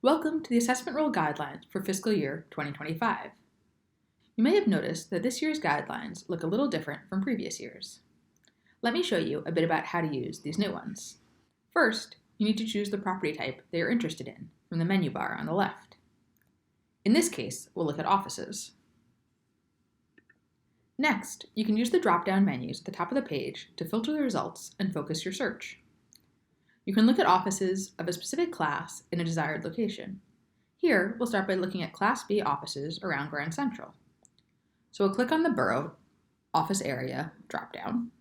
Welcome to the Assessment Rule Guidelines for fiscal year 2025. You may have noticed that this year's guidelines look a little different from previous years. Let me show you a bit about how to use these new ones. First, you need to choose the property type that you're interested in from the menu bar on the left. In this case, we'll look at offices. Next, you can use the drop-down menus at the top of the page to filter the results and focus your search. You can look at offices of a specific class in a desired location. Here, we'll start by looking at Class B offices around Grand Central. So we'll click on the Borough Office Area drop-down,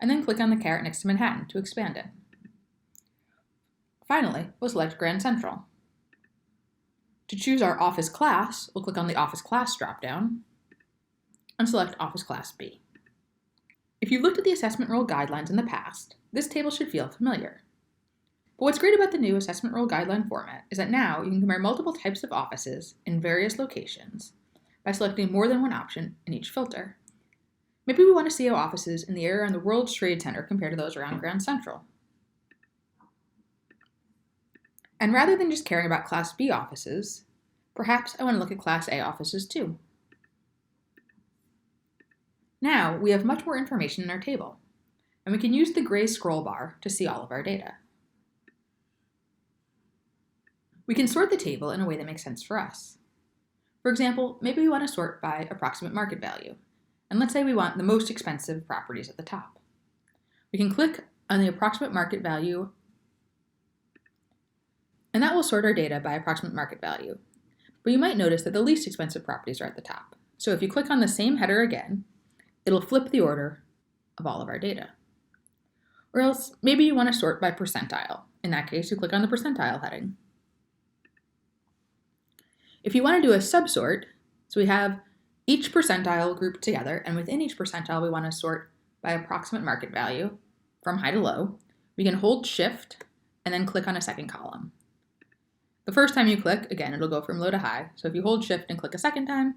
and then click on the caret next to Manhattan to expand it. Finally, we'll select Grand Central. To choose our office class, we'll click on the Office Class drop-down and select Office Class B. If you've looked at the Assessment Rule Guidelines in the past, this table should feel familiar. But what's great about the new Assessment Rule Guideline format is that now you can compare multiple types of offices in various locations by selecting more than one option in each filter. Maybe we want to see how offices in the area around the World Trade Center compare to those around Grand Central. And rather than just caring about Class B offices, perhaps I want to look at Class A offices too. Now we have much more information in our table, and we can use the gray scroll bar to see all of our data. We can sort the table in a way that makes sense for us. For example, maybe we want to sort by approximate market value, and let's say we want the most expensive properties at the top. We can click on the approximate market value, and that will sort our data by approximate market value. But you might notice that the least expensive properties are at the top. So if you click on the same header again, it'll flip the order of all of our data. Or else, maybe you want to sort by percentile. In that case, you click on the percentile heading. If you want to do a subsort, so we have each percentile grouped together, and within each percentile we want to sort by approximate market value from high to low, we can hold Shift and then click on a second column. The first time you click, again, it'll go from low to high. So if you hold Shift and click a second time,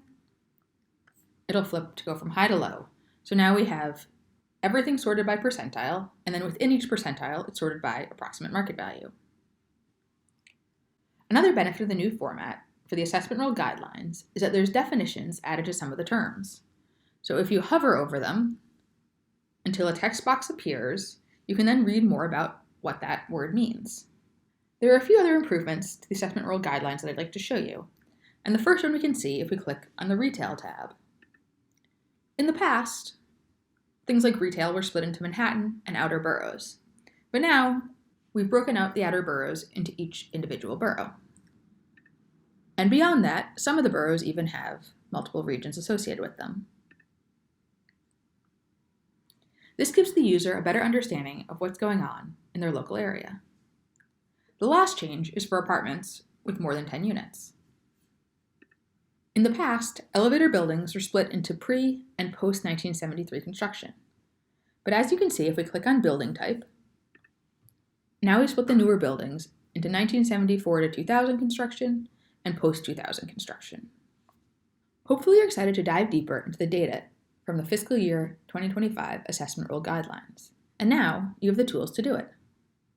it'll flip to go from high to low. So now we have everything sorted by percentile, and then within each percentile, it's sorted by approximate market value. Another benefit of the new format for the Assessment Rule Guidelines is that there's definitions added to some of the terms. So if you hover over them until a text box appears, you can then read more about what that word means. There are a few other improvements to the Assessment Rule Guidelines that I'd like to show you, and the first one we can see if we click on the Retail tab. In the past, things like retail were split into Manhattan and outer boroughs, but now we've broken out the outer boroughs into each individual borough. And beyond that, some of the boroughs even have multiple regions associated with them. This gives the user a better understanding of what's going on in their local area. The last change is for apartments with more than 10 units. In the past, elevator buildings were split into pre- and post-1973 construction. But as you can see, if we click on building type, now we split the newer buildings into 1974 to 2000 construction and post-2000 construction. Hopefully you're excited to dive deeper into the data from the fiscal year 2025 Assessment Rule Guidelines. And now you have the tools to do it.